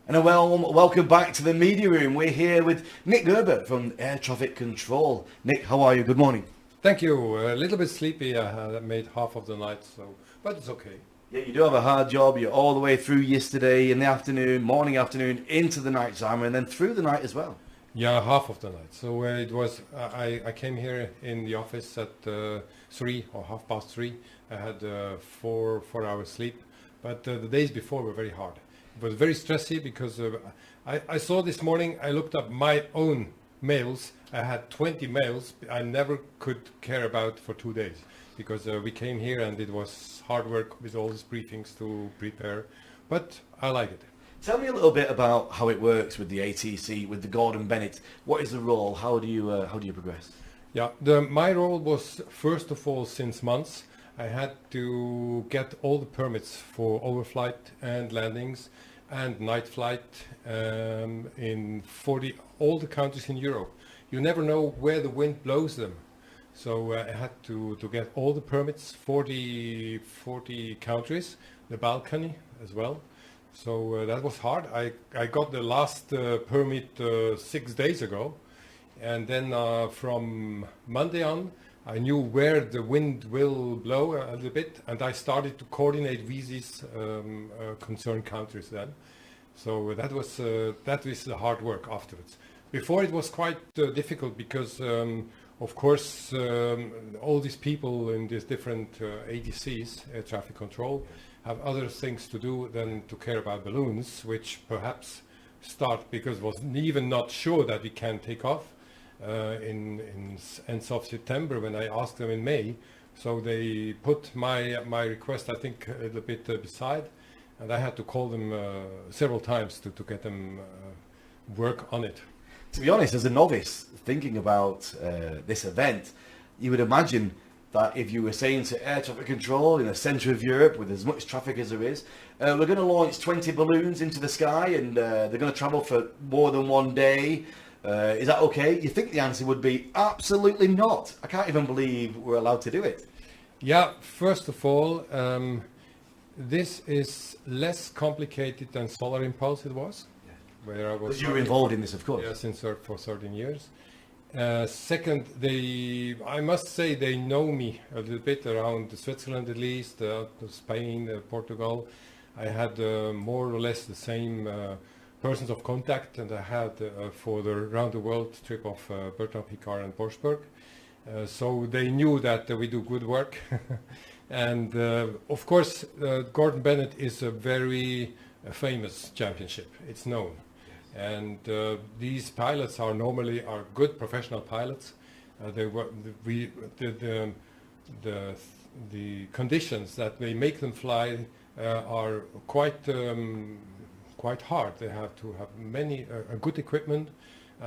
And a welcome back to the media room. We're here with Nick Gerber from Air Traffic Control. Nick, how are you? Good morning. Thank you. A little bit sleepy. I made half of the night, but it's okay. Yeah, you do have a hard job. You're all the way through yesterday in the afternoon, morning, afternoon, into the night time, and then through the night as well. Yeah, half of the night. So it was. I came here in the office at 3 or 3:30. I had 4 hours sleep, but the days before were very hard. It was very stressy because I saw this morning. I looked up my own mails. I had 20 mails I never could care about for 2 days because we came here and it was hard work with all these briefings to prepare, but I like it. Tell me a little bit about how it works with the ATC, with the Gordon Bennett. What is the role? How do you progress? Yeah, my role was first of all since months. I had to get all the permits for overflight and landings and night flight in all the countries in Europe. You never know where the wind blows them. So I had to get all the permits, 40 countries, the Balkany as well. So that was hard. I got the last permit 6 days ago. And then from Monday on, I knew where the wind will blow a little bit, and I started to coordinate with these concerned countries then. So that was the hard work afterwards. Before it was quite difficult because, of course, all these people in these different ADCs, air traffic control, have other things to do than to care about balloons, which perhaps start because it was even not sure that we can take off. In end of September when I asked them in May, so they put my request I think a little bit beside, and I had to call them several times to get them work on it. To be honest, as a novice thinking about this event, you would imagine that if you were saying to air traffic control in the centre of Europe with as much traffic as there is, we're going to launch 20 balloons into the sky and they're going to travel for more than one day. Is that okay? You think the answer would be absolutely not. I can't even believe we're allowed to do it. Yeah, first of all, this is less complicated than Solar Impulse it was, where I was. But you were involved in this, of course. Yeah, since for 13 years. Second, I must say they know me a little bit around Switzerland at least, Spain, Portugal. I had more or less the same persons of contact and I had for the round the world trip of Bertrand Piccard and Borsberg. So they knew that we do good work. And of course, Gordon Bennett is a very famous championship. It's known. And these pilots are normally good professional pilots. The conditions that they make them fly are quite hard. They have to have good equipment.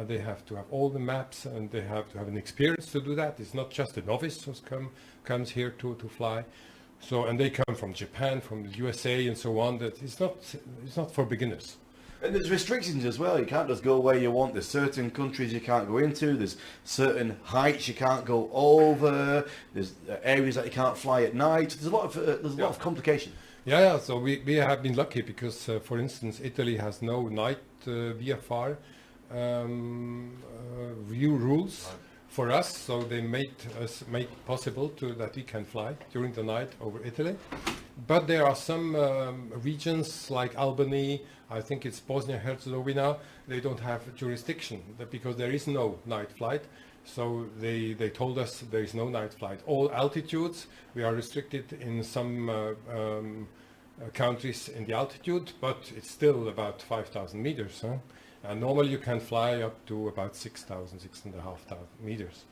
They have to have all the maps, and they have to have an experience to do that. It's not just a novice who comes here to fly. So, and they come from Japan, from the USA, and so on. That it's not for beginners. And there's restrictions as well. You can't just go where you want. There's certain countries you can't go into. There's certain heights you can't go over. There's areas that you can't fly at night. There's a lot of complication. Yeah. So we have been lucky because, for instance, Italy has no night VFR view rules for us. So they make possible that we can fly during the night over Italy. But there are some regions like Albany, I think it's Bosnia-Herzegovina, they don't have jurisdiction because there is no night flight. So they told us there is no night flight. All altitudes, we are restricted in some countries in the altitude, but it's still about 5,000 meters. And normally you can fly up to about 6,000, 6,500 meters.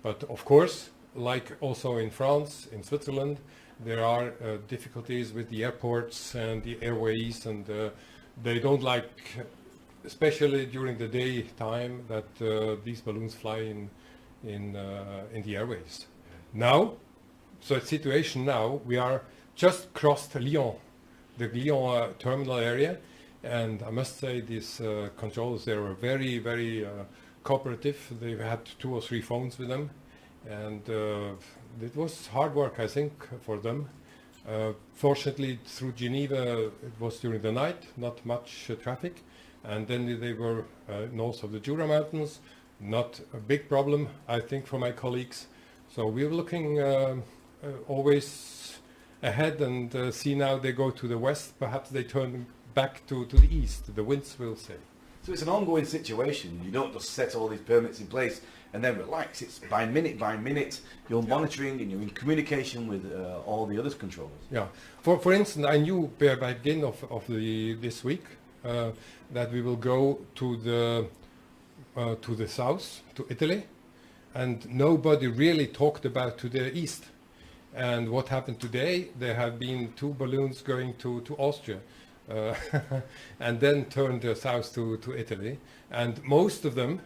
But of course, like also in France, in Switzerland, there are difficulties with the airports and the airways, and they don't like, especially during the daytime, that these balloons fly in the airways. Now, so the situation now, we are just crossed Lyon, the Lyon terminal area, and I must say these controllers, they were very, very cooperative. They had 2 or 3 phones with them, and it was hard work, I think, for them. Fortunately, through Geneva, it was during the night, not much traffic. And then they were north of the Jura Mountains, not a big problem, I think, for my colleagues. So we were looking always ahead and see now they go to the west, perhaps they turn back to the east, the winds will say. So it's an ongoing situation. You don't just set all these permits in place and then relax. It's by minute, you're monitoring and you're in communication with all the other controllers. Yeah. For instance, I knew by beginning of this week that we will go to the south, to Italy, and nobody really talked about to the east. And what happened today, there have been 2 balloons going to Austria. And then turned south to Italy, and most of them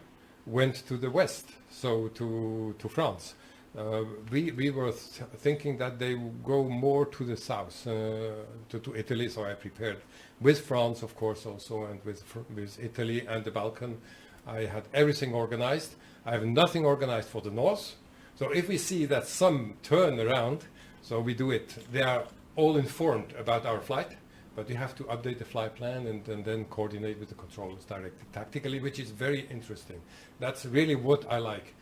went to the west, so to France. We were thinking that they would go more to the south, to Italy, so I prepared with France, of course, also, and with Italy and the Balkan. I had everything organized. I have nothing organized for the north, so if we see that some turn around, so we do it. They are all informed about our flight. But you have to update the flight plan and then coordinate with the controllers directly, tactically, which is very interesting. That's really what I like.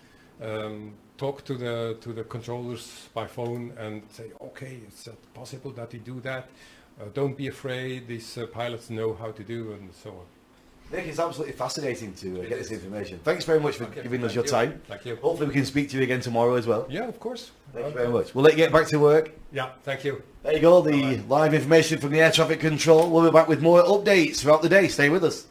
Talk to the controllers by phone and say, okay, it's possible that you do that. Don't be afraid. These pilots know how to do, and so on. Nick, it's absolutely fascinating to get this information. Thanks very much for giving us your time. Thank you. Hopefully we can speak to you again tomorrow as well. Yeah, of course. Thank you very much. We'll let you get back to work. Yeah, thank you. There you go, the live information from the air traffic control. We'll be back with more updates throughout the day. Stay with us.